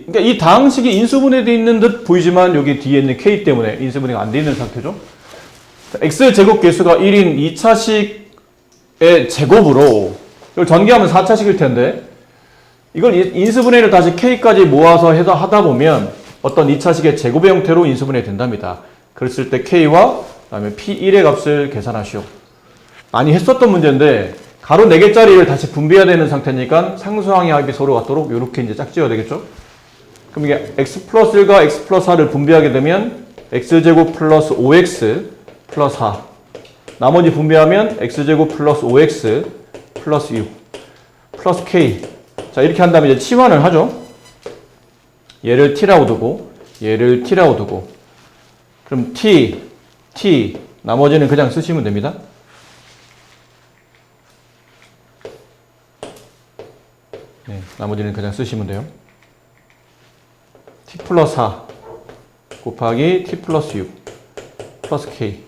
그러니까 이 다항식이 인수분해되어 있는 듯 보이지만 여기 뒤에 있는 k 때문에 인수분해가 안 되어 있는 상태죠. x제곱 개수가 1인 2차식의 제곱으로 이걸 전개하면 4차식일 텐데 이걸 인수분해를 다시 k까지 모아서 하다 보면 어떤 2차식의 제곱의 형태로 인수분해 된답니다. 그랬을 때 k와 그다음에 p1의 값을 계산하시오. 많이 했었던 문제인데 가로 4개짜리를 다시 분배해야 되는 상태니까 상수항의 합이 서로 같도록 이렇게 이제 짝지어야 되겠죠? 그럼 이게 x 플러스 1과 x 플러스 4를 분배하게 되면 x제곱 플러스 5x 플러스 4. 나머지 분배하면 x제곱 플러스 5x 플러스 6 플러스 k. 자, 이렇게 한 다음에 이제 치환을 하죠. 얘를 t라고 두고 얘를 t라고 두고 그럼 t 나머지는 그냥 쓰시면 됩니다. 네, 나머지는 그냥 쓰시면 돼요. t 플러스 4 곱하기 t 플러스 6 플러스 k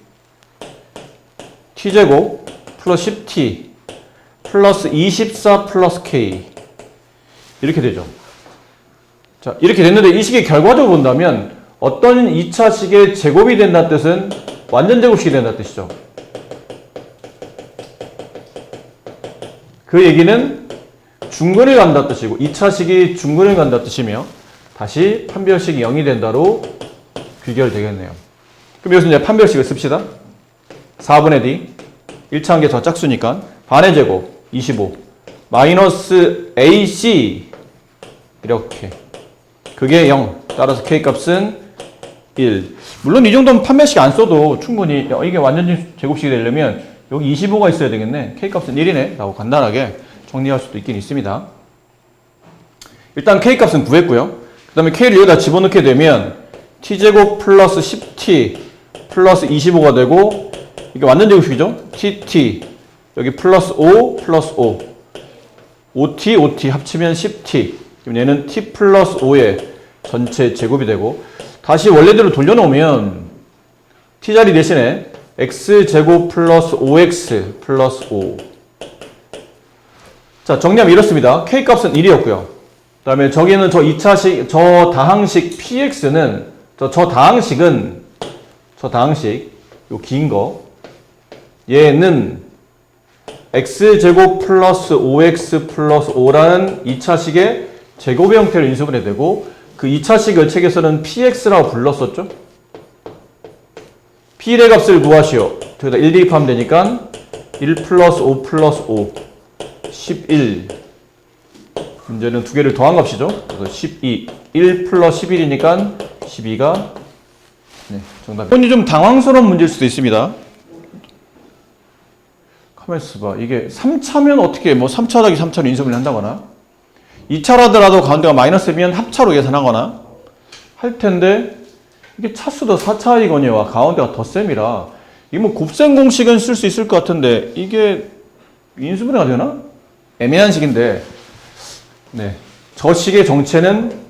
t제곱 플러스 10t 플러스 24 플러스 k 이렇게 되죠. 자, 이렇게 됐는데 이 식의 결과적으로 본다면 어떤 2차식의 제곱이 된다는 뜻은 완전 제곱식이 된다는 뜻이죠. 그 얘기는 중근을 간다는 뜻이고 2차식이 중근을 간다는 뜻이며 다시 판별식이 0이 된다로 귀결되겠네요. 그럼 여기서 이제 판별식을 씁시다. 4분의 d 1차 한 개 더 짝수니까 반의 제곱 25 마이너스 ac 이렇게 그게 0 따라서 k값은 1. 물론 이 정도면 판별식 안 써도 충분히 이게 완전 제곱식이 되려면 여기 25가 있어야 되겠네. k값은 1이네 라고 간단하게 정리할 수도 있긴 있습니다. 일단 k값은 구했고요. 그 다음에 k를 여기다 집어넣게 되면 t제곱 플러스 10t 플러스 25가 되고 이게 완전 제곱식이죠. tt 여기 플러스 5 플러스 5 5t 합치면 10t 그럼 얘는 t 플러스 5의 전체 제곱이 되고 다시 원래대로 돌려놓으면 t자리 대신에 x제곱 플러스 5x 플러스 5 자, 정리하면 이렇습니다. k값은 1이었고요. 그 다음에 저기는 저 2차식, 저 다항식 px는 저 다항식, 요 긴 거 얘는 x제곱 플러스 5x 플러스 5라는 2차식의 제곱의 형태로 인수분해 되고 그 2차식을 책에서는 px라고 불렀었죠. p의 값을 구하시오. 저기다 1 대입하면 되니까 1 플러스 5 플러스 5 11 문제는 두 개를 더한 값이죠. 그래서 12 1 플러스 11이니까 12가 네, 정답입니다. 이건 좀 당황스러운 문제일 수도 있습니다. 가만히 있어봐. 이게 3차면 어떻게 3차 더하기 3차로 인수분해 한다거나 2차라더라도 가운데가 마이너스면 합차로 계산하거나 할 텐데 이게 차수도 4차이거니와 가운데가 덧셈이라 이게 곱셈 공식은 쓸 수 있을 것 같은데 이게 인수분해가 되나? 애매한 식인데 네, 저 식의 정체는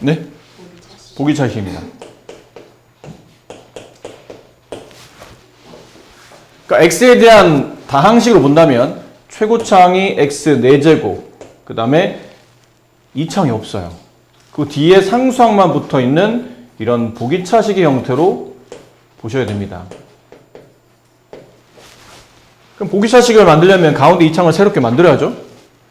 네? 보기차식입니다. 그러니까 x에 대한 다항식으로 본다면 최고차항이 x 4제곱 그 다음에 2차항이 없어요. 그 뒤에 상수항만 붙어있는 이런 보기차식의 형태로 보셔야 됩니다. 그럼 보기차식을 만들려면 가운데 2창을 새롭게 만들어야죠.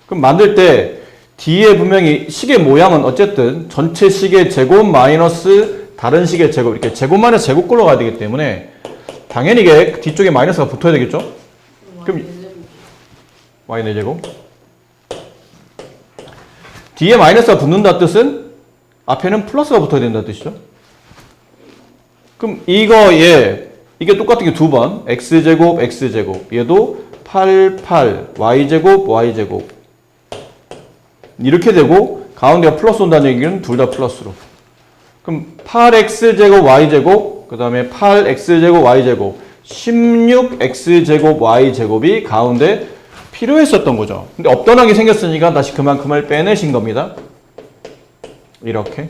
그럼 만들 때 뒤에 분명히 식의 모양은 어쨌든 전체 식의 제곱 마이너스 다른 식의 제곱 이렇게 제곱 마이너스 제곱꼴로 가야 되기 때문에 당연히 이게 뒤쪽에 마이너스가 붙어야 되겠죠. 그럼 y4제곱 뒤에 마이너스가 붙는다 뜻은 앞에는 플러스가 붙어야 된다는 뜻이죠. 그럼 이게 똑같은 게 두 번 x제곱 x제곱 얘도 8 y제곱 y제곱 이렇게 되고 가운데가 플러스 온다는 얘기는 둘 다 플러스로 그럼 8x제곱 y제곱 그 다음에 8x제곱 y제곱 16x제곱 y제곱이 가운데 필요했었던 거죠. 근데 없던하게 생겼으니까 다시 그만큼을 빼내신 겁니다. 이렇게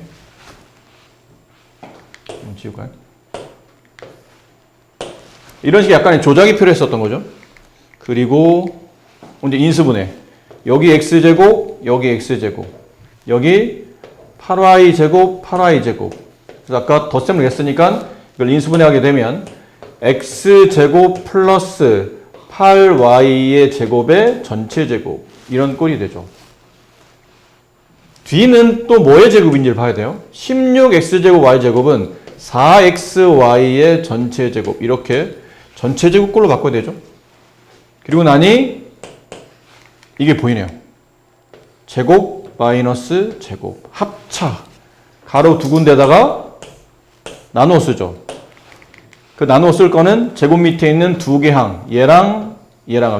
지울까요? 이런 식의 약간의 조작이 필요했었던 거죠. 그리고 이제 인수분해 여기 x제곱, 여기 x제곱, 여기 8y제곱, 8y제곱. 그래서 아까 덧셈을 했으니까 이걸 인수분해하게 되면 x제곱 플러스 8y의 제곱의 전체 제곱. 이런 꼴이 되죠. 뒤는 또 뭐의 제곱인지를 봐야 돼요. 16x제곱 y제곱은 4xy의 전체 제곱. 이렇게 전체 제곱꼴로 바꿔야 되죠. 그리고 나니 이게 보이네요. 제곱 마이너스 제곱 합차 가로 두 군데다가 나누어 쓰죠. 그 나누어 쓸 거는 제곱 밑에 있는 두 개 항, 얘랑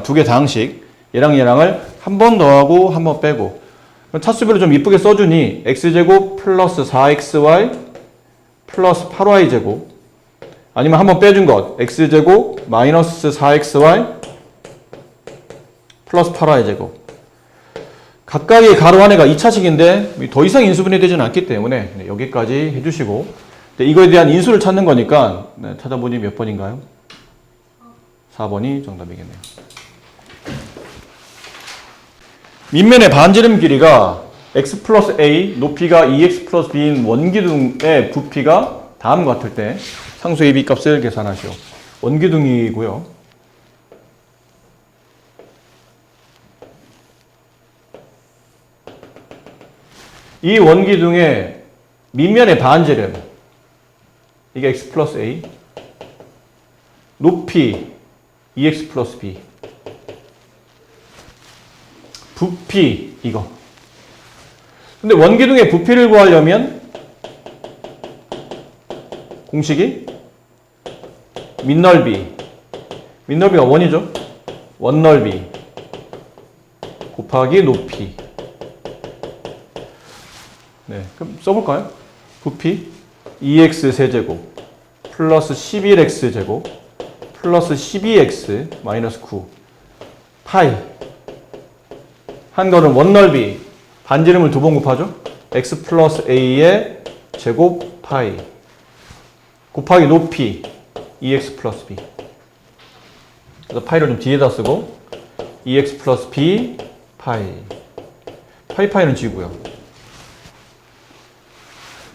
두 개 다항식, 얘랑을 한 번 더하고 한 번 빼고. 차수별로 좀 이쁘게 써주니 x제곱 플러스 4xy 플러스 8y제곱, 아니면 한 번 빼준 것 x제곱 마이너스 4xy 플러스 8y제곱. 각각의 가로 안에가 2차식인데 더 이상 인수분해 되지는 않기 때문에 여기까지 해주시고, 이거에 대한 인수를 찾는 거니까 찾아보니 몇 번인가요? 4번이 정답이겠네요. 밑면의 반지름 길이가 x 플러스 a, 높이가 2x 플러스 b인 원기둥의 부피가 다음과 같을 때 상수 a, b 값을 계산하시오. 원기둥이고요. 이 원기둥의 밑면의 반지름, 이게 x 플러스 a, 높이 2x 플러스 b, 부피 이거. 근데 원기둥의 부피를 구하려면 공식이 밑넓이가 원이죠. 원넓이 곱하기 높이. 네, 그럼 써볼까요? 부피 2x 세제곱 플러스 11x 제곱 플러스 12x 마이너스 9 파이. 한 거는 원넓이, 반지름을 두 번 곱하죠. x 플러스 a의 제곱 파이 곱하기 높이 2x 플러스 b. 그래서 파이를 좀 뒤에다 쓰고 2x 플러스 b 파이. 파이는 지우고요.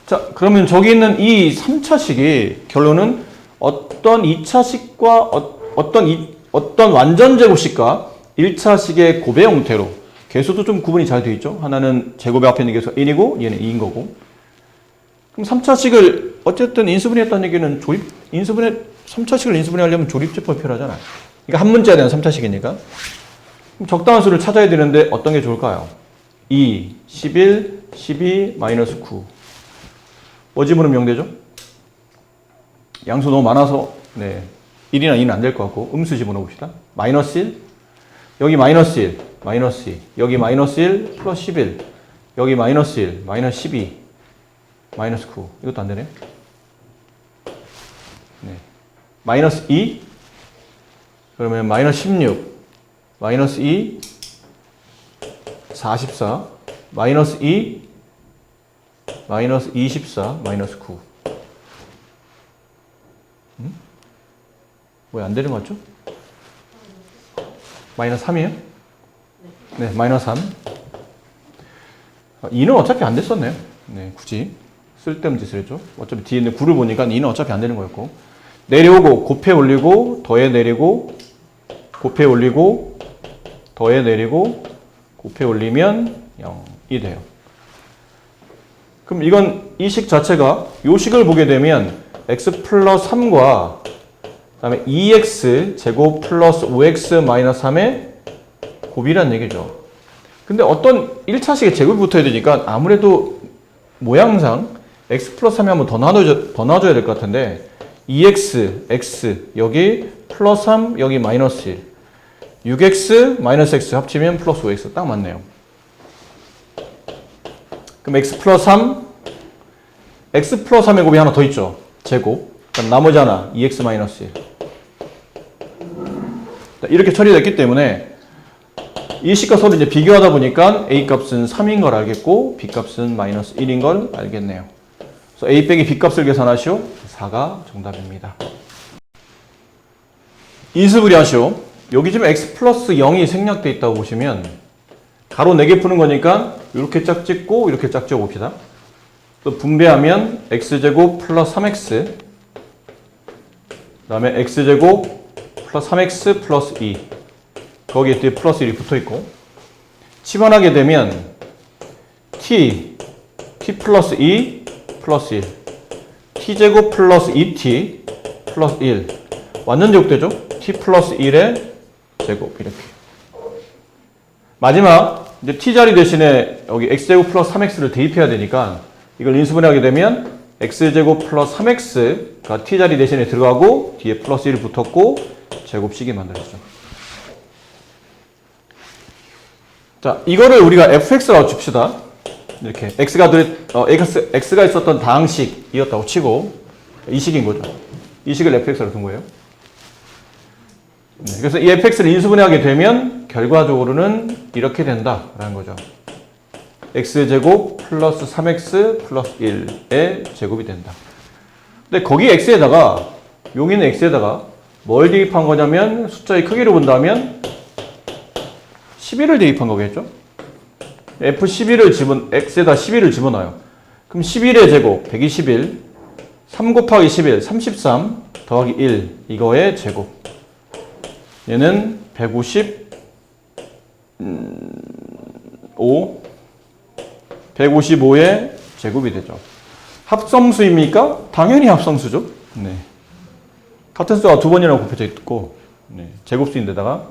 자, 그러면 저기 있는 이 3차식이 결론은 어떤 2차식과 어떤 완전 제곱식과 1차식의 곱의 형태로, 개수도 좀 구분이 잘 되어 있죠. 하나는 제곱에 앞에 있는 개수가 1이고 얘는 2인 거고. 그럼 3차식을 어쨌든 인수분해했다는 얘기는 3차식을 인수분해하려면 조립제법이 필요하잖아요. 그러니까 한 문자에 대한 3차식이니까. 그럼 적당한 수를 찾아야 되는데 어떤 게 좋을까요? 2, 11, 12, 마이너스 9. 뭐 집어넣으면 0되죠? 양수 너무 많아서 1이나 2는 안 될 것 같고 음수 집어넣어 봅시다. 마이너스 1, 여기 마이너스 1, 마이너스 2, 여기 마이너스 1, 플러스 11, 여기 마이너스 1, 마이너스 12, 마이너스 9. 이것도 안 되네요. 네. 마이너스 2, 그러면 마이너스 16, 마이너스 2, 44, 마이너스 2, 마이너스 24, 마이너스 9. 왜 안 되는 거 같죠? 마이너스 3이에요? 네, 마이너스 3. 2는 어차피 안 됐었네요. 네, 굳이 쓸데없는 짓을 했죠. 어차피 뒤에 있는 9를 보니까 2는 어차피 안 되는 거였고. 내려오고 곱해 올리고 더해 내리고 곱해 올리고 더해 내리고 곱해 올리면 0이 돼요. 그럼 이건 이 식 자체가 이 식을 보게 되면 x 플러스 3과 그 다음에 2x 제곱 플러스 5x 마이너스 3의 곱이란 얘기죠. 근데 어떤 1차식의 제곱이 붙어야 되니까 아무래도 모양상 x 플러스 3이 한번 더 나눠줘야 될 것 같은데 2x, x, 여기 플러스 3, 여기 마이너스 1, 6x, 마이너스 x 합치면 플러스 5x. 딱 맞네요. 그럼 x 플러스 3, x 플러스 3의 곱이 하나 더 있죠. 제곱. 그럼 나머지 하나 2x 마이너스 1. 이렇게 처리됐기 때문에 이 식과 서로 이제 비교하다 보니까 a 값은 3인 걸 알겠고 b 값은 마이너스 1인 걸 알겠네요. 그래서 a 빼기 b 값을 계산하시오. 4가 정답입니다. 인수분해하시오. 여기 지금 x 플러스 0이 생략되어 있다고 보시면 가로 4개 푸는 거니까 이렇게 짝 찍고 이렇게 짝 찍어 봅시다. 또 분배하면 x제곱 플러스 3x 그 다음에 x제곱 플러스 3x 플러스 2 거기에 뒤에 플러스 1이 붙어있고 치환하게 되면 t 플러스 2 플러스 1 t제곱 플러스 2t 플러스 1 완전 제곱되죠? t 플러스 1의 제곱 이렇게 마지막 이제 t자리 대신에 여기 x제곱 플러스 3x를 대입해야 되니까 이걸 인수분해하게 되면 x제곱 플러스 3x가 t자리 대신에 들어가고 뒤에 플러스 1이 붙었고 제곱식이 만들어지죠. 자, 이거를 우리가 fx라고 줍시다. 이렇게 x가 있었던 다항식이었다고 치고 이 식인 거죠. 이 식을 fx로 둔 거예요. 네, 그래서 이 fx를 인수분해하게 되면 결과적으로는 이렇게 된다라는 거죠. x제곱 플러스 3x 플러스 1의 제곱이 된다. 근데 거기 x에다가 여기는 x에다가 뭘 대입한 거냐면 숫자의 크기로 본다면 11을 대입한 거겠죠? f11을 x에다 11을 집어넣어요. 그럼 11의 제곱 121 3 곱하기 11 33 더하기 1 이거의 제곱 얘는 155의 제곱이 되죠. 합성수입니까? 당연히 합성수죠. 네. 같은 수가 두 번이나 곱해져 있고 네. 제곱수인데다가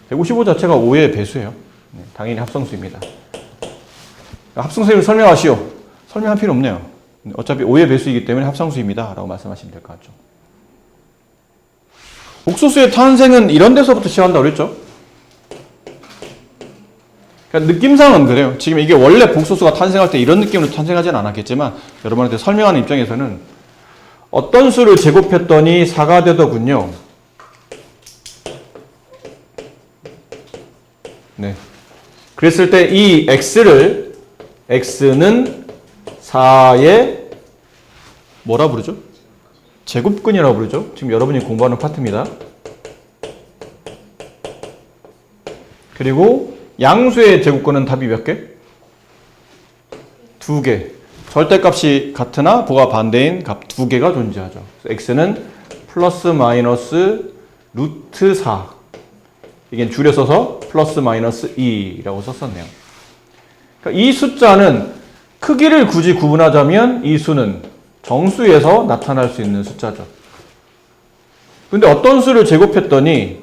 155 자체가 5의 배수예요. 네. 당연히 합성수입니다. 합성수임을 설명하시오. 설명할 필요 없네요. 어차피 5의 배수이기 때문에 합성수입니다. 라고 말씀하시면 될 것 같죠. 복소수의 탄생은 이런 데서부터 시작한다고 그랬죠? 그러니까 느낌상은 그래요. 지금 이게 원래 복소수가 탄생할 때 이런 느낌으로 탄생하지는 않았겠지만 여러분한테 설명하는 입장에서는 어떤 수를 제곱했더니 4가 되더군요. 네. 그랬을 때 이 x는 4의 뭐라 부르죠? 제곱근이라고 부르죠. 지금 여러분이 공부하는 파트입니다. 그리고 양수의 제곱근은 답이 몇 개? 2개. 절대값이 같으나 보가 반대인 값 2개가 존재하죠. x는 플러스 마이너스 루트 4. 이게 줄여 써서 플러스 마이너스 2라고 썼었네요. 그러니까 이 숫자는 크기를 굳이 구분하자면 이 수는 정수에서 나타날 수 있는 숫자죠. 근데 어떤 수를 제곱했더니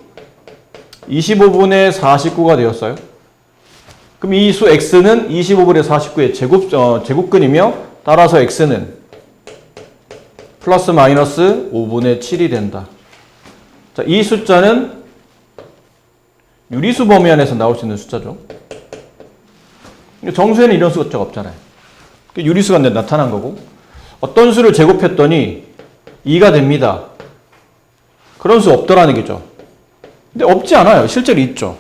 25분의 49가 되었어요. 그럼 이 수 x는 25분의 49의 제곱근이며 따라서 x는 플러스 마이너스 5분의 7이 된다. 자, 이 숫자는 유리수 범위 안에서 나올 수 있는 숫자죠. 정수에는 이런 숫자가 없잖아요. 유리수가 나타난 거고 어떤 수를 제곱했더니 2가 됩니다. 그런 수 없더라는 얘기죠. 근데 없지 않아요. 실제로 있죠.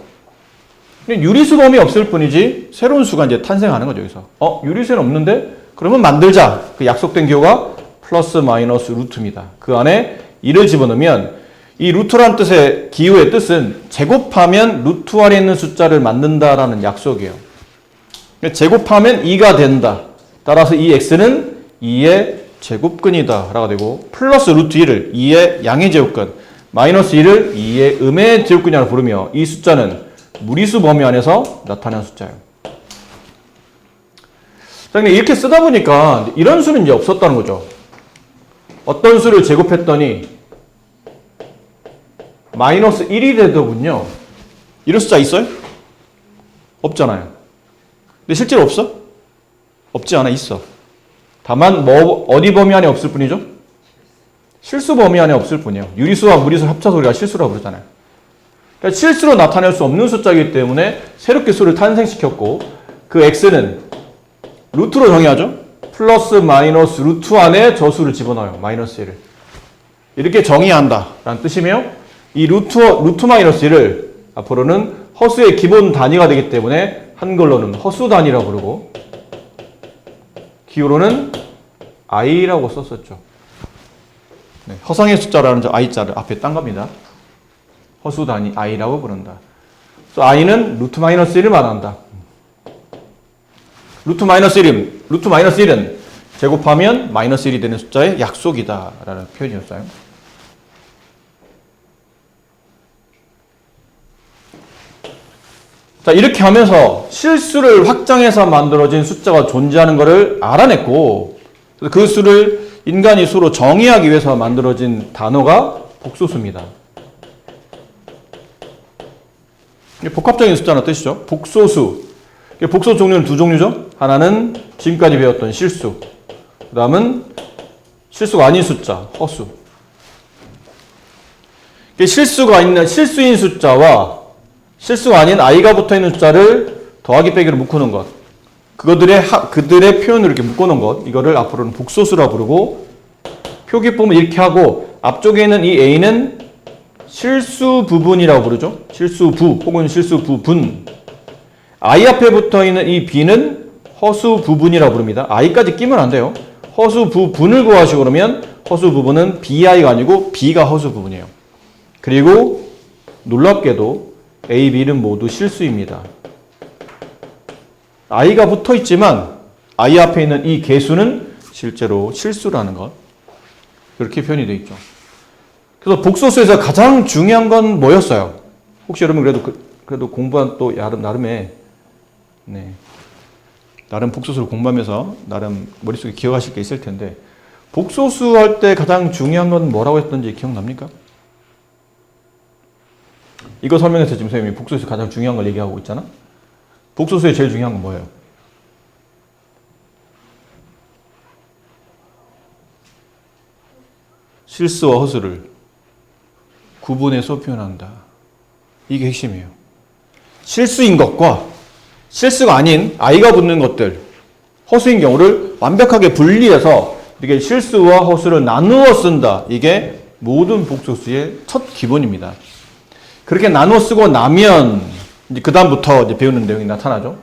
유리수 범위 없을 뿐이지 새로운 수가 이제 탄생하는 거죠. 여기서 유리수는 없는데 그러면 만들자. 그 약속된 기호가 플러스 마이너스 루트입니다. 그 안에 2를 집어넣으면 이 루트란 뜻의 기호의 뜻은 제곱하면 루트 안에 있는 숫자를 만든다라는 약속이에요. 제곱하면 2가 된다. 따라서 이 x는 2의 제곱근이다 라고 되고 플러스 루트 1을 2의 양의 제곱근 마이너스 1을 2의 음의 제곱근이라고 부르며 이 숫자는 무리수 범위 안에서 나타나는 숫자예요. 자, 근데 이렇게 쓰다 보니까 이런 수는 이제 없었다는 거죠. 어떤 수를 제곱했더니 마이너스 1이 되더군요. 이런 숫자 있어요? 없잖아요. 근데 실제로 없어? 없지 않아, 있어. 다만 어디 범위 안에 없을 뿐이죠? 실수 범위 안에 없을 뿐이에요. 유리수와 무리수 합쳐서 우리가 실수라고 부르잖아요. 그러니까 실수로 나타낼 수 없는 숫자이기 때문에 새롭게 수를 탄생시켰고 그 x는 루트로 정의하죠. 플러스 마이너스 루트 안에 저 수를 집어넣어요. 마이너스 1을. 이렇게 정의한다 라는 뜻이며 이 루트 마이너스 1을 앞으로는 허수의 기본 단위가 되기 때문에 한글로는 허수 단위라고 부르고 기호로는 i라고 썼었죠. 네, 허상의 숫자라는 저 i자를 앞에 딴 겁니다. 허수 단위 i라고 부른다. 그래서 i는 루트 마이너스 1을 말한다. 루트 마이너스 1은 제곱하면 마이너스 1이 되는 숫자의 약속이다 라는 표현이었어요. 자, 이렇게 하면서 실수를 확장해서 만들어진 숫자가 존재하는 것을 알아냈고, 그 수를 인간이 수로 정의하기 위해서 만들어진 단어가 복소수입니다. 복합적인 숫자는 뜻이죠. 복소수. 복소 종류는 두 종류죠. 하나는 지금까지 배웠던 실수. 그 다음은 실수가 아닌 숫자, 허수. 실수가 있는 실수인 숫자와 실수가 아닌 i가 붙어있는 숫자를 더하기 빼기로 묶어놓은 것. 그들의 표현으로 이렇게 묶어놓은 것. 이거를 앞으로는 복소수라 부르고, 표기 보면 이렇게 하고, 앞쪽에 있는 이 a는 실수 부분이라고 부르죠. 실수부 혹은 실수부분. i 앞에 붙어있는 이 b는 허수 부분이라고 부릅니다. i까지 끼면 안 돼요. 허수 부분을 구하시고 그러면 허수 부분은 bi가 아니고 b가 허수 부분이에요. 그리고 놀랍게도 A, B는 모두 실수입니다. i가 붙어 있지만 i 앞에 있는 이 개수는 실제로 실수라는 것. 그렇게 표현이 되어 있죠. 그래서 복소수에서 가장 중요한 건 뭐였어요? 혹시 여러분 그래도 공부한 또 나름의 나름 복소수를 공부하면서 나름 머릿속에 기억하실 게 있을 텐데, 복소수 할 때 가장 중요한 건 뭐라고 했던지 기억납니까? 이거 설명해서 지금 선생님이 복소수에서 가장 중요한 걸 얘기하고 있잖아? 복소수에 제일 중요한 건 뭐예요? 실수와 허수를 구분해서 표현한다. 이게 핵심이에요. 실수인 것과 실수가 아닌 i가 붙는 것들, 허수인 경우를 완벽하게 분리해서 이렇게 실수와 허수를 나누어 쓴다. 이게 모든 복소수의 첫 기본입니다. 그렇게 나누어 쓰고 나면 이제 그 다음부터 이제 배우는 내용이 나타나죠.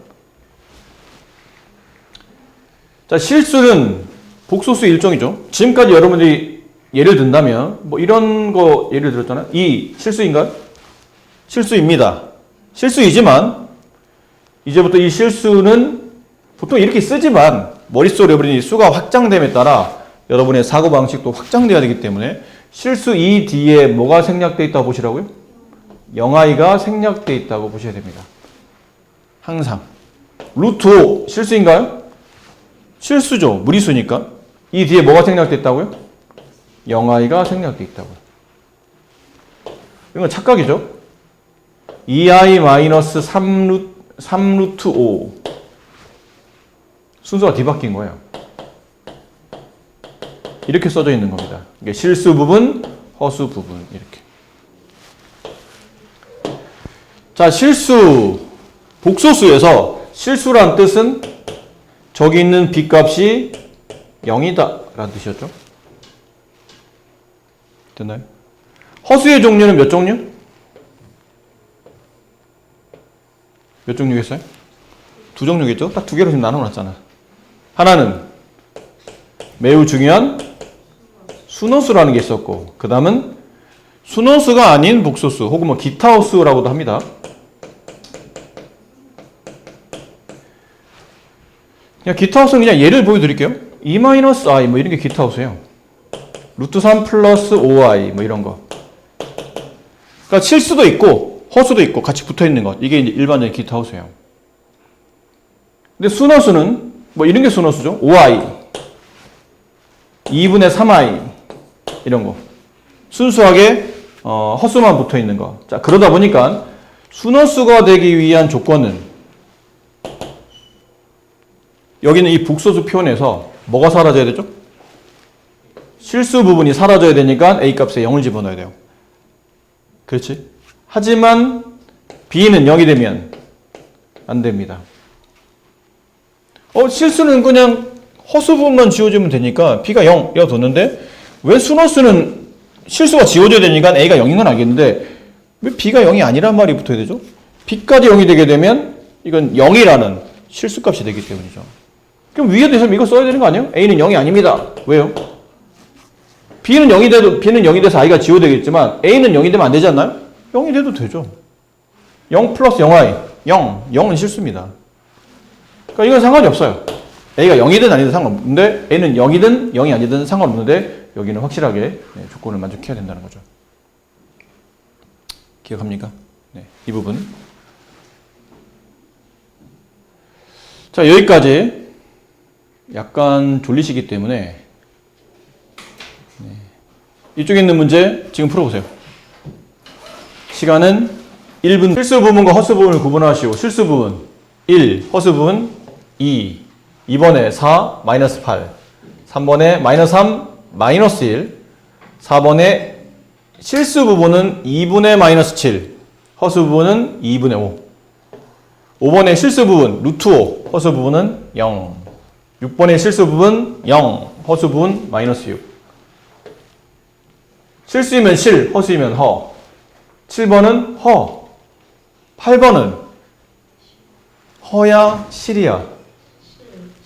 자, 실수는 복소수의 일종이죠. 지금까지 여러분들이 예를 든다면 뭐 이런 거 예를 들었잖아요. 이 실수인가요? 실수입니다. 실수이지만 이제부터 이 실수는 보통 이렇게 쓰지만 머릿속에 여러분이 수가 확장됨에 따라 여러분의 사고방식도 확장돼야 되기 때문에 실수 이 뒤에 뭐가 생략되어 있다고 보시라고요? 영i가 생략되어 있다고 보셔야 됩니다. 항상. 루트 5 실수인가요? 실수죠. 무리수니까. 이 뒤에 뭐가 생략되어 있다고요? 영i가 생략되어 있다고요. 이건 착각이죠. 2i-3루트 5 순서가 뒤바뀐 거예요. 이렇게 써져 있는 겁니다. 이게 실수 부분, 허수 부분 이렇게. 자, 실수, 복소수에서 실수란 뜻은 저기 있는 b값이 0이다 라는 뜻이었죠. 됐나요? 허수의 종류는 몇 종류? 몇 종류겠어요? 두 종류겠죠? 딱 두 개로 지금 나눠놨잖아. 하나는 매우 중요한 순호수라는 게 있었고, 그 다음은 순호수가 아닌 복소수 혹은 뭐 기타 호수라고도 합니다. 그냥 기타 호수는 그냥 예를 보여드릴게요. 2-i 뭐 이런 게 기타 호수예요. 루트 3 플러스 5i 뭐 이런 거. 그러니까 실수도 있고 허수도 있고 같이 붙어있는 것. 이게 이제 일반적인 기타 호수예요. 근데 순호수는 뭐 이런 게 순호수죠. 5i 2분의 3i 이런 거. 순수하게 허수만 붙어있는 거. 자, 그러다 보니까 순호수가 되기 위한 조건은 여기는 이 복소수 표현에서 뭐가 사라져야 되죠? 실수 부분이 사라져야 되니까 a 값에 0을 집어넣어야 돼요. 그렇지? 하지만 b는 0이 되면 안 됩니다. 실수는 그냥 허수 부분만 지워주면 되니까 b가 0이라고 뒀는데 왜 순허수는 실수가 지워져야 되니까 a가 0인 건 알겠는데 왜 b가 0이 아니란 말이 붙어야 되죠? b까지 0이 되게 되면 이건 0이라는 실수값이 되기 때문이죠. 그럼 위에 대해서 이거 써야 되는 거 아니에요? a는 0이 아닙니다. 왜요? b는 0이 돼서 i가 지워되겠지만 a는 0이 되면 안 되지 않나요? 0이 돼도 되죠. 0 플러스 0i 0. 0은 실수입니다. 그러니까 이건 상관이 없어요. A가 0이든 아니든 상관없는데 A는 0이든 0이 아니든 상관없는데 여기는 확실하게 조건을 만족해야 된다는 거죠. 기억합니까? 네, 이 부분. 자, 여기까지 약간 졸리시기 때문에 이쪽에 있는 문제 지금 풀어보세요. 시간은 1분. 실수 부분과 허수 부분을 구분하시오. 실수 부분 1, 허수 부분 2, 2번에 4, 마이너스 8, 3번에 마이너스 3, 마이너스 1, 4번에 실수 부분은 2분의 마이너스 7, 허수 부분은 2분의 5, 5번의 실수 부분 루트 5, 허수 부분은 0, 6번의 실수 부분 0, 허수 부분 마이너스 6. 실수이면 실, 허수이면 허. 7번은 허. 8번은 허야, 실이야?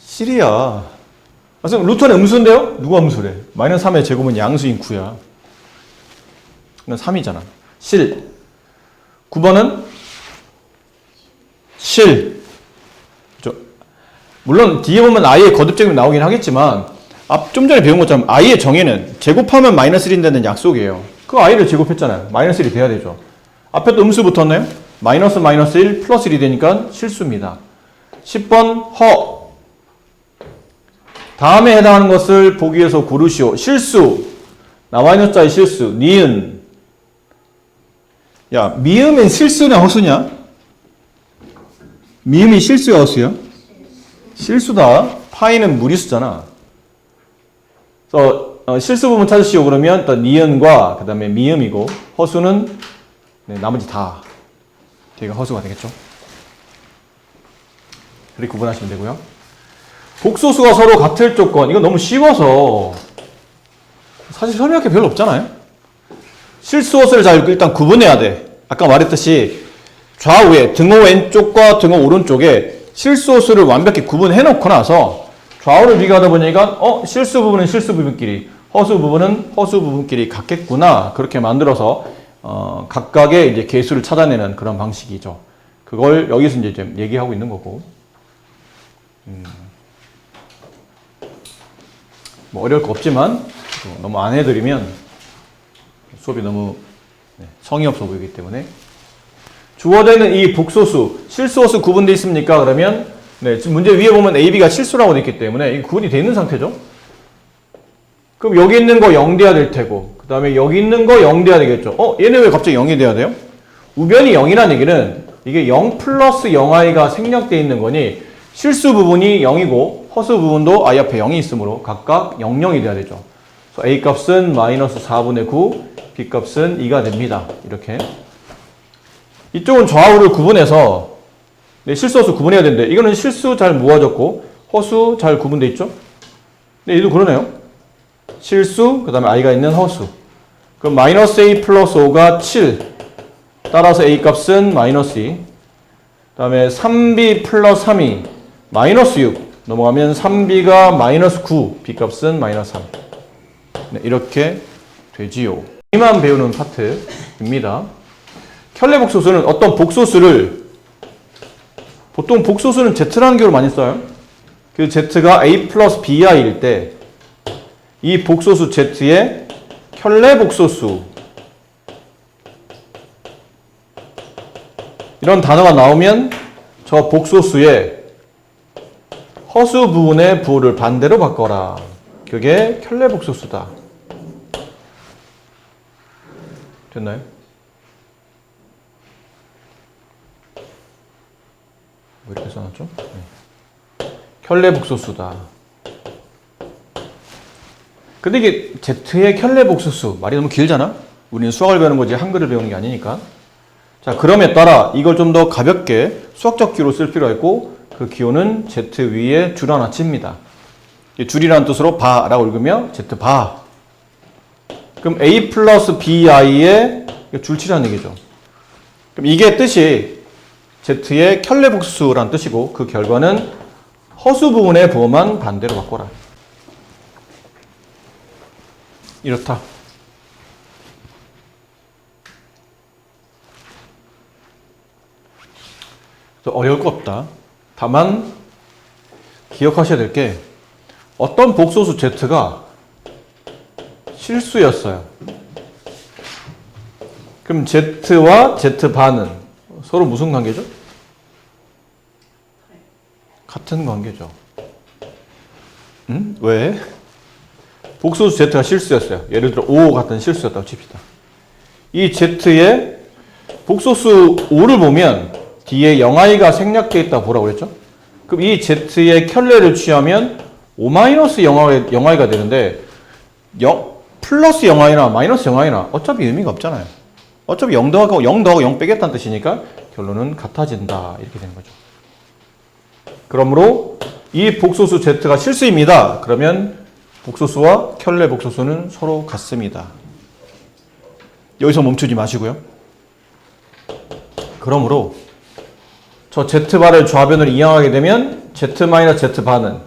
실이야. 그럼 루트는 음수인데요? 누가 음수래? 마이너스 3의 제곱은 양수인 9야. 이건 3이잖아. 실. 9번은 실. 그렇죠? 물론 뒤에 보면 i의 거듭제곱이 나오긴 하겠지만 좀 전에 배운 것처럼 i의 정의는 제곱하면 마이너스 1이 되는 약속이에요. 그 i를 제곱했잖아요. 마이너스 1이 돼야 되죠. 앞에 또 음수 붙었나요? 마이너스 마이너스 1 플러스 1이 되니까 실수입니다. 10번 허. 다음에 해당하는 것을 보기 위해서 고르시오. 실수. 나와 있는 자의 실수. 니은. 야, 미음은 실수냐 허수냐? 미음이 실수야 허수야? 실수다. 파이는 무리수잖아. 그래서 실수 부분 찾으시오. 그러면 일단 니은과 그 다음에 미음이고 허수는 나머지 다 뒤가 허수가 되겠죠. 그렇게 구분하시면 되고요. 복소수가 서로 같을 조건. 이건 너무 쉬워서 사실 설명할 게 별로 없잖아요. 실수호수를 잘 일단 구분해야 돼. 아까 말했듯이 좌우에 등호 왼쪽과 등호 오른쪽에 실수호수를 완벽히 구분해 놓고 나서 좌우를 비교하다 보니까 실수 부분은 실수 부분끼리, 허수 부분은 허수 부분끼리 같겠구나. 그렇게 만들어서 각각의 이제 개수를 찾아내는 그런 방식이죠. 그걸 여기서 이제 좀 얘기하고 있는 거고. 뭐 어려울 거 없지만 너무 안 해드리면 수업이 너무 성의 없어 보이기 때문에 주어져 있는 이 복소수, 실수호수 구분되어 있습니까? 그러면 지금 문제 위에 보면 A, B가 실수라고 되어 있기 때문에 이게 구분이 되어 있는 상태죠. 그럼 여기 있는 거 0 돼야 될 테고 그 다음에 여기 있는 거 0 돼야 되겠죠. 얘는 왜 갑자기 0이 돼야 돼요? 우변이 0이라는 얘기는 이게 0 플러스 0i가 생략되어 있는 거니 실수 부분이 0이고 허수 부분도 i 앞에 0이 있으므로 각각 0, 0이 돼야 되죠. 그래서 a 값은 마이너스 4분의 9, b 값은 2가 됩니다. 이렇게. 이쪽은 좌우를 구분해서 실수 허수 구분해야 되는데 이거는 실수 잘 모아졌고 허수 잘 구분돼 있죠. 근데 얘도 그러네요. 실수 그 다음에 i가 있는 허수. 그럼 마이너스 a 플러스 5가 7. 따라서 a 값은 마이너스 2. 그 다음에 3b 플러스 3이 마이너스 6. 넘어가면 3b가 마이너스 9. b 값은 마이너스 3. 이렇게 되지요. 이만 배우는 파트입니다. 켤레 복소수는 어떤 복소수를 보통 복소수는 Z라는 기호를 많이 써요. 그 Z가 A 플러스 BI일 때 이 복소수 Z의 켤레 복소수 이런 단어가 나오면 저 복소수의 허수 부분의 부호를 반대로 바꿔라. 그게 켤레 복소수다. 됐나요? 왜 이렇게 써놨죠? 켤레 복소수다. 근데 이게 Z의 켤레 복소수 말이 너무 길잖아? 우리는 수학을 배우는 거지 한글을 배우는 게 아니니까. 자, 그럼에 따라 이걸 좀 더 가볍게 수학적 기호로 쓸 필요가 있고 그 기호는 Z 위에 줄 하나 칩니다. 줄이라는 뜻으로 바라고 읽으며 Z 바. 그럼 A 플러스 BI에 줄 치라는 얘기죠. 그럼 이게 뜻이 Z의 켤레 복수라는 뜻이고 그 결과는 허수 부분의 부호만 반대로 바꿔라. 이렇다. 어려울 거 없다. 다만 기억하셔야 될 게 어떤 복소수 z가 실수였어요. 그럼 z와 z반은 서로 무슨 관계죠? 같은 관계죠. 왜? 복소수 z가 실수였어요. 예를 들어 5 같은 실수였다고 칩시다. 이 z의 복소수 5를 보면 뒤에 0i가 생략되어 있다고 보라고 그랬죠? 그럼 이 z의 켤레를 취하면 5-0i가 되는데 플러스 0i나 마이너스 0i나 어차피 의미가 없잖아요. 어차피 0 더하고 0 빼겠다는 뜻이니까 결론은 같아진다. 이렇게 되는 거죠. 그러므로 이 복소수 z가 실수입니다. 그러면 복소수와 켤레 복소수는 서로 같습니다. 여기서 멈추지 마시고요. 그러므로 저 z바를 좌변으로 이항하게 되면 z-z반은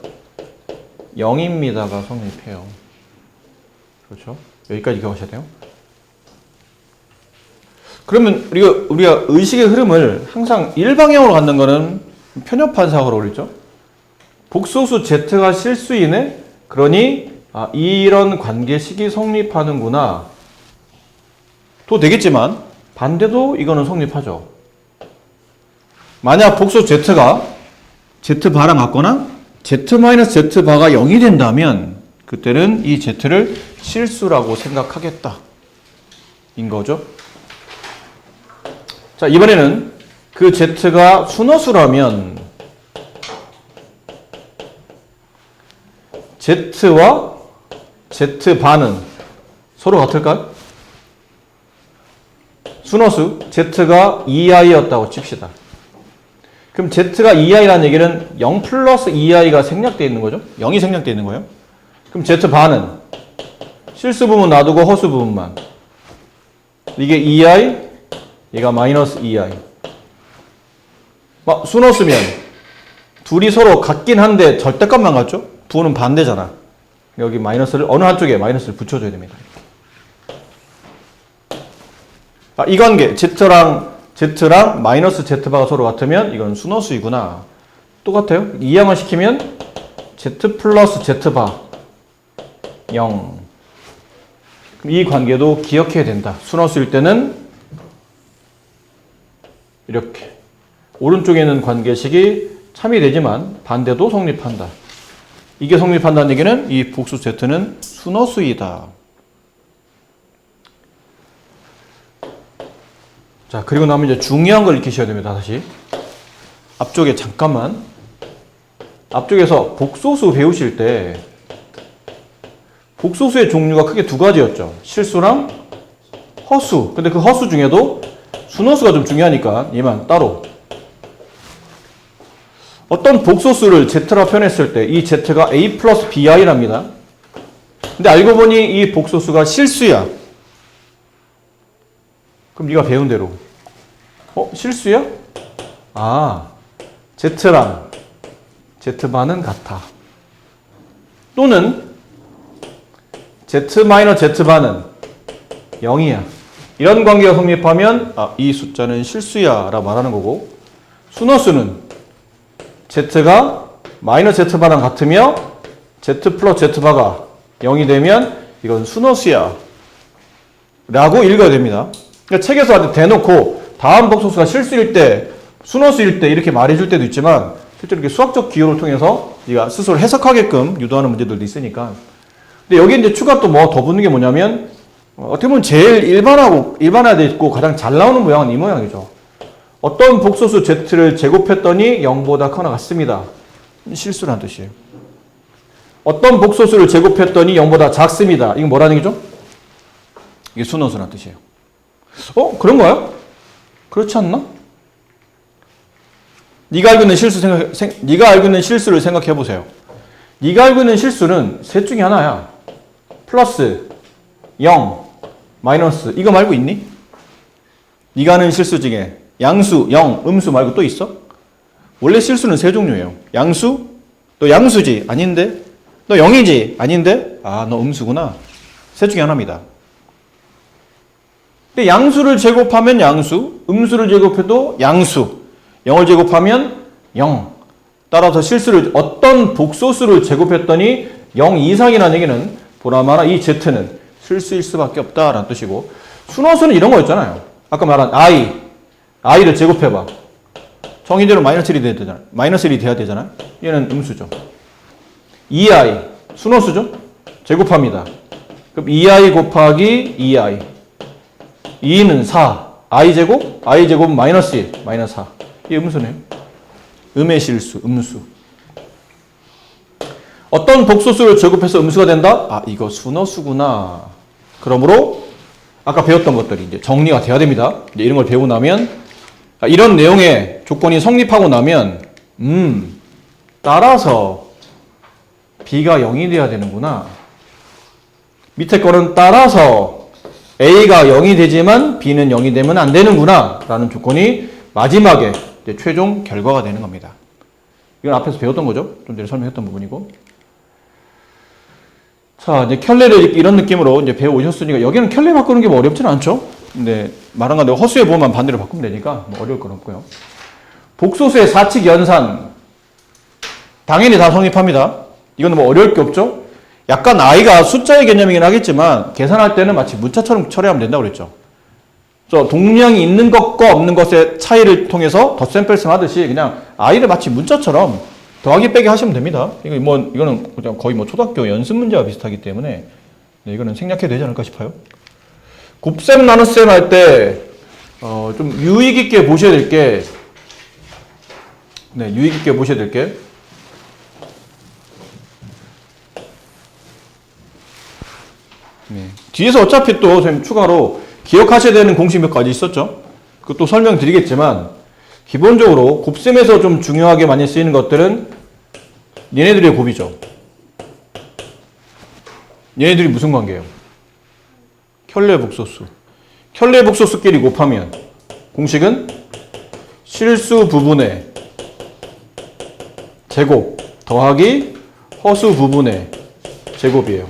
0입니다가 성립해요. 그렇죠? 여기까지 기억하셔야 돼요. 그러면 우리가 의식의 흐름을 항상 일방향으로 갖는 거는 편협한 사고로 올리죠. 복소수 z가 실수이네? 그러니 이런 관계식이 성립하는구나. 도 되겠지만 반대도 이거는 성립하죠. 만약 복소수 z가 z바랑 같거나 z-z바가 0이 된다면 그때는 이 z를 실수라고 생각하겠다. 인 거죠. 자, 이번에는 그 z가 순허수라면 z와 z반은 서로 같을까요? 순허수 z가 2i였다고 칩시다. 그럼 z가 2i라는 얘기는 0 플러스 2i가 생략되어 있는 거죠? 0이 생략되어 있는 거예요. 그럼 z반은 실수 부분 놔두고 허수 부분만. 이게 2i, 얘가 마이너스 2i. 순허수면 둘이 서로 같긴 한데 절대값만 같죠? 부호는 반대잖아. 여기 마이너스를 어느 한쪽에 마이너스를 붙여줘야 됩니다. 이 관계 z랑 마이너스 z바가 서로 같으면 이건 순허수이구나. 똑같아요. 이항을 시키면 z 플러스 z바 0. 그럼 이 관계도 기억해야 된다. 순허수일 때는 이렇게 오른쪽에 있는 관계식이 참이 되지만 반대도 성립한다. 이게 성립한다는 얘기는 이 복수 z는 순허수이다. 자, 그리고 나면 이제 중요한 걸 익히셔야 됩니다. 다시 앞쪽에 잠깐만, 앞쪽에서 복소수 배우실 때 복소수의 종류가 크게 두 가지였죠. 실수랑 허수. 근데 그 허수 중에도 순허수가 좀 중요하니까 얘만 따로. 어떤 복소수를 z라 표현했을 때 이 z가 a 플러스 bi랍니다. 근데 알고 보니 이 복소수가 실수야. 그럼 네가 배운 대로 실수야? z랑 z반은 같아. 또는 z-z반은 0이야. 이런 관계가 성립하면 이 숫자는 실수야 라고 말하는 거고, 순허수는 z가 마이너스 z바랑 같으며 z 플러스 z바가 0이 되면 이건 순허수야 라고 읽어야 됩니다. 그러니까 책에서 대놓고 다음 복소수가 실수일 때, 순허수일 때 이렇게 말해줄 때도 있지만 실제로 이렇게 수학적 기호를 통해서 네가 스스로 해석하게끔 유도하는 문제들도 있으니까. 근데 여기 이제 추가 또 더 붙는 게 뭐냐면, 어떻게 보면 제일 일반화되어 있고 가장 잘 나오는 모양은 이 모양이죠. 어떤 복소수 z를 제곱했더니 0보다 크거나 같습니다. 실수라는 뜻이에요. 어떤 복소수를 제곱했더니 0보다 작습니다. 이건 뭐라는 얘기죠? 이게 순허수라는 뜻이에요. 그런가요? 그렇지 않나? 네가 알고 있는 실수를 생각해 보세요. 네가 알고 있는 실수는 셋 중에 하나야. 플러스, 0, 마이너스. 이거 말고 있니? 네가 아는 실수 중에 양수, 0, 음수 말고 또 있어? 원래 실수는 세 종류예요. 양수? 너 양수지? 아닌데? 너 0이지? 아닌데? 너 음수구나. 셋 중에 하나입니다. 근데 양수를 제곱하면 양수, 음수를 제곱해도 양수, 0을 제곱하면 0. 따라서 실수를 어떤 복소수를 제곱했더니 0 이상이라는 얘기는 보나마나 이 z는 실수일 수밖에 없다라는 뜻이고, 순호수는 이런 거였잖아요. 아까 말한 i를 제곱해봐. 정의대로 마이너스 1이 돼야 되잖아. 마이너스 1이 돼야 되잖아. 얘는 음수죠. 2i 순호수죠. 제곱합니다. 그럼 2i 곱하기 2i. 2는 4. i제곱은 마이너스 1, 마이너스 4. 이게 음수네요. 음의 실수, 음수. 어떤 복소수를 제곱해서 음수가 된다? 아, 이거 순호수구나. 그러므로 아까 배웠던 것들이 이제 정리가 돼야 됩니다. 이제 이런 걸 배우고 나면, 이런 내용의 조건이 성립하고 나면, 따라서 B가 0이 돼야 되는구나. 밑에 거는 따라서 A가 0이 되지만 B는 0이 되면 안 되는구나. 라는 조건이 마지막에 이제 최종 결과가 되는 겁니다. 이건 앞에서 배웠던 거죠. 좀 전에 설명했던 부분이고. 자, 이제 켤레를 이런 느낌으로 이제 배워오셨으니까, 여기는 켤레 바꾸는 게 뭐 어렵지는 않죠? 근데 말한 건 내가 허수의 보호만 반대로 바꾸면 되니까 뭐 어려울 건 없고요. 복소수의 사칙 연산. 당연히 다 성립합니다. 이거는 뭐 어려울 게 없죠? 약간 i가 숫자의 개념이긴 하겠지만, 계산할 때는 마치 문자처럼 처리하면 된다고 그랬죠. 그래서 동량이 있는 것과 없는 것의 차이를 통해서 덧셈뺄셈 하듯이 그냥 i를 마치 문자처럼 더하기 빼기 하시면 됩니다. 이거는 그냥 거의 뭐 초등학교 연습 문제와 비슷하기 때문에, 네, 이거는 생략해도 되지 않을까 싶어요. 곱셈 나눗셈 할 때, 좀 유익 있게 보셔야 될 게, 네, 유익 있게 보셔야 될 게, 네. 뒤에서 어차피 또 선생님 추가로 기억하셔야 되는 공식 몇 가지 있었죠? 그것도 설명드리겠지만, 기본적으로 곱셈에서 좀 중요하게 많이 쓰이는 것들은 얘네들의 곱이죠. 얘네들이 무슨 관계예요? 켤레 복소수. 켤레 복소수끼리 곱하면 공식은 실수 부분의 제곱 더하기 허수 부분의 제곱이에요.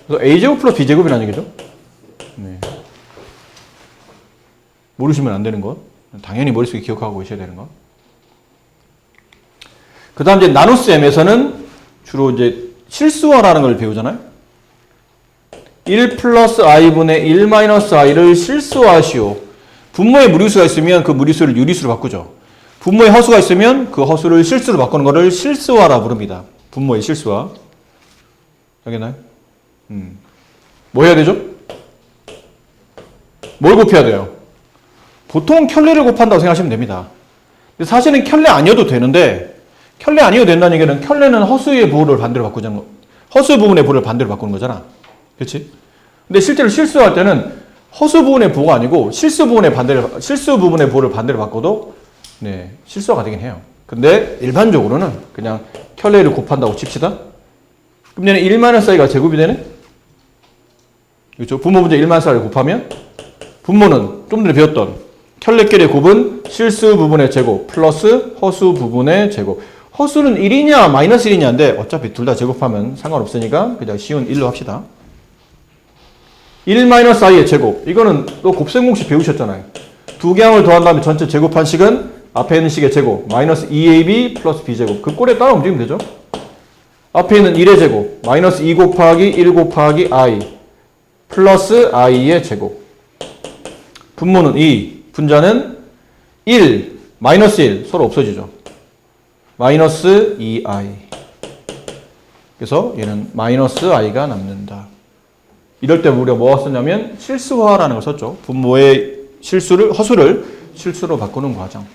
그래서 a제곱 플러스 b제곱이라는 얘기죠. 네. 모르시면 안 되는 것. 당연히 머릿속에 기억하고 계셔야 되는 것. 그 다음 이제 나눗셈에서는 주로 이제 실수화라는 걸 배우잖아요. 1 플러스 i분의 1 마이너스 i를 실수화하시오. 분모에 무리수가 있으면 그 무리수를 유리수로 바꾸죠. 분모에 허수가 있으면 그 허수를 실수로 바꾸는 거를 실수화라 부릅니다. 분모의 실수화. 알겠나요? 뭐 해야 되죠? 뭘 곱해야 돼요? 보통 켤레를 곱한다고 생각하시면 됩니다. 근데 사실은 켤레 아니어도 되는데, 켤레 아니어도 된다는 얘기는 켤레는 허수의 부호를 반대로 바꾸자는 거, 허수 부분의 부호를 반대로 바꾸는 거잖아. 그렇지? 근데 실제로 실수할 때는 허수 부분의 부호가 아니고 실수 부분의 부호를 반대로 바꿔도 네, 실수가 되긴 해요. 근데 일반적으로는 그냥 켤레를 곱한다고 칩시다. 그럼 얘는 1-i가 제곱이 되네? 그렇죠? 분모 문제 1-i를 곱하면 분모는 좀 전에 배웠던 켤레끼리 곱은 실수 부분의 제곱 플러스 허수 부분의 제곱. 허수는 1이냐 마이너스 1이냐인데 어차피 둘 다 제곱하면 상관없으니까 그냥 쉬운 1로 합시다. 1-i의 제곱. 이거는 또 곱셈 공식 배우셨잖아요. 두 개항을 더한 다음에 전체 제곱한 식은 앞에 있는 식의 제곱 마이너스 2ab 플러스 b제곱. 그 꼴에 따라 움직이면 되죠. 앞에 있는 1의 제곱 마이너스 2 곱하기 1 곱하기 i 플러스 i의 제곱. 분모는 2, 분자는 1, 마이너스 1 서로 없어지죠. 마이너스 2i. 그래서 얘는 마이너스 i가 남는다. 이럴 때 우리가 뭐가 썼냐면 실수화라는 걸 썼죠. 분모의 허수를 실수로 바꾸는 과정.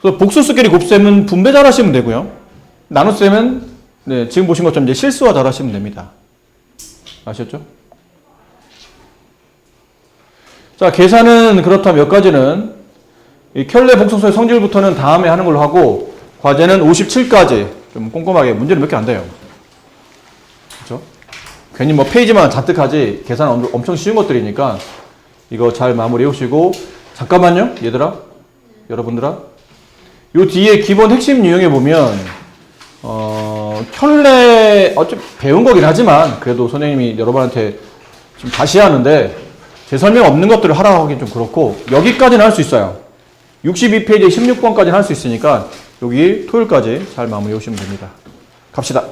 그래서 복소수끼리 곱셈은 분배 잘 하시면 되고요. 나눗셈은 네, 지금 보신 것처럼 이제 실수화 잘 하시면 됩니다. 아셨죠? 자, 계산은 그렇다면 몇 가지는 이 켤레 복소수의 성질부터는 다음에 하는 걸로 하고, 과제는 57까지 좀 꼼꼼하게, 문제는 몇 개 안 돼요. 그렇죠? 괜히 뭐 페이지만 잔뜩 하지 계산 엄청 쉬운 것들이니까 이거 잘 마무리해 오시고, 잠깐만요 얘들아, 여러분들아, 요 뒤에 기본 핵심 유형에 보면 켤레 어차피 배운 거긴 하지만 그래도 선생님이 여러분한테 좀 다시 하는데 제 설명 없는 것들을 하라고 하긴 좀 그렇고, 여기까지는 할 수 있어요. 62페이지 16번까지 할 수 있으니까 여기 토요일까지 잘 마무리해 오시면 됩니다. 갑시다.